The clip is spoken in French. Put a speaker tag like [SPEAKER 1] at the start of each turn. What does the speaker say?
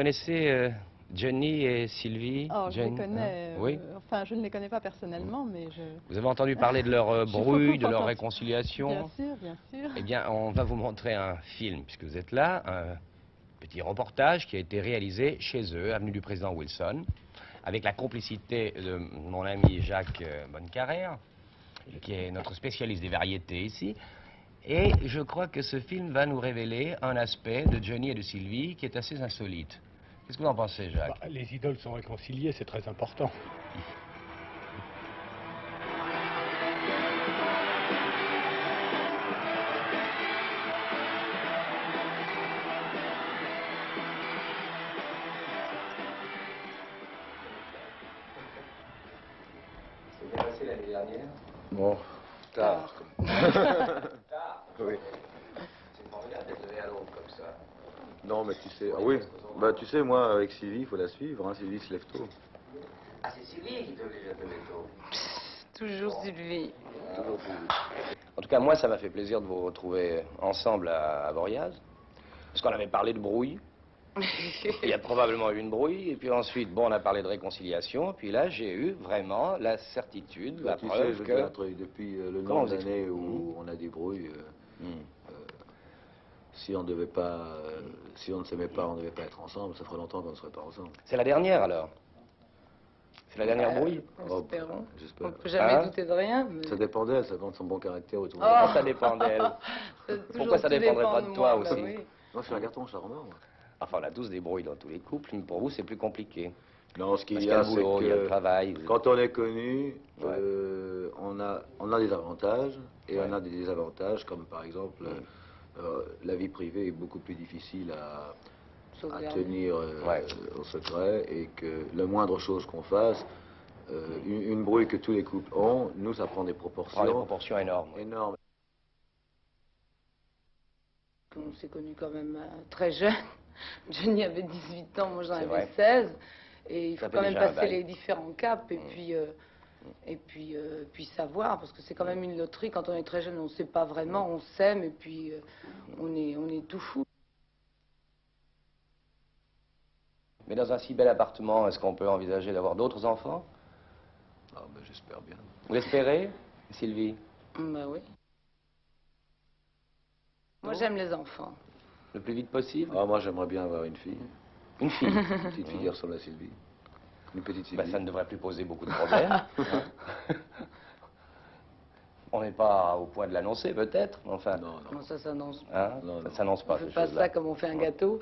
[SPEAKER 1] connaissez Johnny et Sylvie?
[SPEAKER 2] Oh, je les
[SPEAKER 1] John,
[SPEAKER 2] connais.
[SPEAKER 1] hein? Oui.
[SPEAKER 2] Enfin, je ne les connais pas personnellement, mais je...
[SPEAKER 1] Vous avez entendu parler de leur
[SPEAKER 2] J'ai
[SPEAKER 1] brouille, de
[SPEAKER 2] beaucoup
[SPEAKER 1] leur
[SPEAKER 2] entendu.
[SPEAKER 1] réconciliation?
[SPEAKER 2] Bien sûr, bien sûr.
[SPEAKER 1] Eh bien, on va vous montrer un film, puisque vous êtes là, un petit reportage qui a été réalisé chez eux, avenue du Président Wilson, avec la complicité de mon ami Jacques Bonnecarrère, qui est notre spécialiste des variétés ici. Et je crois que ce film va nous révéler un aspect de Johnny et de Sylvie qui est assez insolite. Qu'est-ce que vous en pensez, Jacques?
[SPEAKER 3] Les idoles sont réconciliées, c'est très important.
[SPEAKER 1] C'est bien passé l'année dernière?
[SPEAKER 4] Bon, tard.
[SPEAKER 1] Tard.
[SPEAKER 4] Oui.
[SPEAKER 1] C'est formidable d'être levé à l'aube comme ça.
[SPEAKER 4] Non, mais tu sais, ah oui, bah tu sais, moi, avec Sylvie, il faut la suivre, hein. Sylvie se lève tôt.
[SPEAKER 1] Ah, c'est Sylvie qui te oblige à te lever tôt.
[SPEAKER 5] Toujours Sylvie.
[SPEAKER 4] Toujours Sylvie.
[SPEAKER 1] En tout cas, moi, ça m'a fait plaisir de vous retrouver ensemble à Voriaz, parce qu'on avait parlé de brouille. Il y a probablement eu une brouille, et puis ensuite, bon, on a parlé de réconciliation, puis là, j'ai eu vraiment la certitude, la
[SPEAKER 4] Tu
[SPEAKER 1] preuve
[SPEAKER 4] sais, je veux
[SPEAKER 1] que...
[SPEAKER 4] dire un truc, depuis le
[SPEAKER 1] Comment
[SPEAKER 4] nombre
[SPEAKER 1] vous
[SPEAKER 4] d'années
[SPEAKER 1] expliquez?
[SPEAKER 4] où on a des brouilles, si on devait pas, si on ne s'aimait pas, on ne devait pas être ensemble, ça ferait longtemps qu'on ne serait pas ensemble.
[SPEAKER 1] C'est la dernière, alors? C'est la dernière brouille?
[SPEAKER 4] Oh,
[SPEAKER 5] Espérons.
[SPEAKER 4] j'espère.
[SPEAKER 5] On peut jamais
[SPEAKER 1] Hein?
[SPEAKER 5] douter de rien. Mais...
[SPEAKER 4] Ça dépend d'elle, ça dépend de son bon caractère ou de son
[SPEAKER 5] Oh.
[SPEAKER 1] Pourquoi ça dépend d'elle?
[SPEAKER 5] Toujours
[SPEAKER 1] Pourquoi ça
[SPEAKER 5] tout
[SPEAKER 1] dépendrait
[SPEAKER 5] dépend
[SPEAKER 1] pas de toi
[SPEAKER 5] moi, bah
[SPEAKER 1] aussi?
[SPEAKER 5] oui.
[SPEAKER 4] Moi, je suis un garçon charmant, moi.
[SPEAKER 1] Enfin, on a tous des brouilles dans tous les couples, mais pour vous, c'est plus compliqué.
[SPEAKER 4] Non, ce qu'il
[SPEAKER 1] Parce
[SPEAKER 4] y
[SPEAKER 1] qu'il y a
[SPEAKER 4] a,
[SPEAKER 1] le
[SPEAKER 4] c'est
[SPEAKER 1] boulot, il y a le
[SPEAKER 4] que
[SPEAKER 1] travail.
[SPEAKER 4] quand on est connu,
[SPEAKER 1] Ouais.
[SPEAKER 4] on a des avantages et
[SPEAKER 1] Ouais.
[SPEAKER 4] on a des désavantages, comme par exemple, la vie privée est beaucoup plus difficile à
[SPEAKER 5] Sauvegarder.
[SPEAKER 4] tenir
[SPEAKER 1] Ouais.
[SPEAKER 4] au secret, et que la moindre chose qu'on fasse, une brouille que tous les couples ont, nous, ça prend des
[SPEAKER 1] Ça
[SPEAKER 4] proportions
[SPEAKER 1] prend des proportions énormes.
[SPEAKER 4] énormes.
[SPEAKER 5] On s'est connus quand même très jeunes. Johnny avait 18 ans, moi j'en
[SPEAKER 1] C'est
[SPEAKER 5] avais
[SPEAKER 1] vrai.
[SPEAKER 5] 16. Et il
[SPEAKER 1] Ça
[SPEAKER 5] faut
[SPEAKER 1] fait
[SPEAKER 5] quand même
[SPEAKER 1] déjà un
[SPEAKER 5] passer
[SPEAKER 1] bail.
[SPEAKER 5] les différents caps et puis savoir, parce que c'est quand même une loterie. Quand on est très jeune, on ne sait pas vraiment, on s'aime et puis on est tout fou.
[SPEAKER 1] Mais dans un si bel appartement, est-ce qu'on peut envisager d'avoir d'autres enfants?
[SPEAKER 4] Ah, ben, j'espère bien.
[SPEAKER 1] Vous l'espérez, Sylvie?
[SPEAKER 5] Bah oui. Moi j'aime les enfants.
[SPEAKER 1] Le plus vite possible?
[SPEAKER 4] Ah, moi, j'aimerais bien avoir une fille.
[SPEAKER 1] Une fille?
[SPEAKER 4] Une petite fille qui ressemble à Sylvie. Une petite Sylvie.
[SPEAKER 1] Ben, ça ne devrait plus poser beaucoup de problèmes. Hein. On n'est pas au point de l'annoncer, peut-être, enfin...
[SPEAKER 4] Non, non.
[SPEAKER 5] Non, ça s'annonce.
[SPEAKER 1] Hein,
[SPEAKER 4] Non,
[SPEAKER 1] ça
[SPEAKER 4] non.
[SPEAKER 1] s'annonce
[SPEAKER 5] On
[SPEAKER 1] pas,
[SPEAKER 5] fait
[SPEAKER 1] ces
[SPEAKER 5] pas
[SPEAKER 1] choses-là.
[SPEAKER 5] ça comme on fait un gâteau.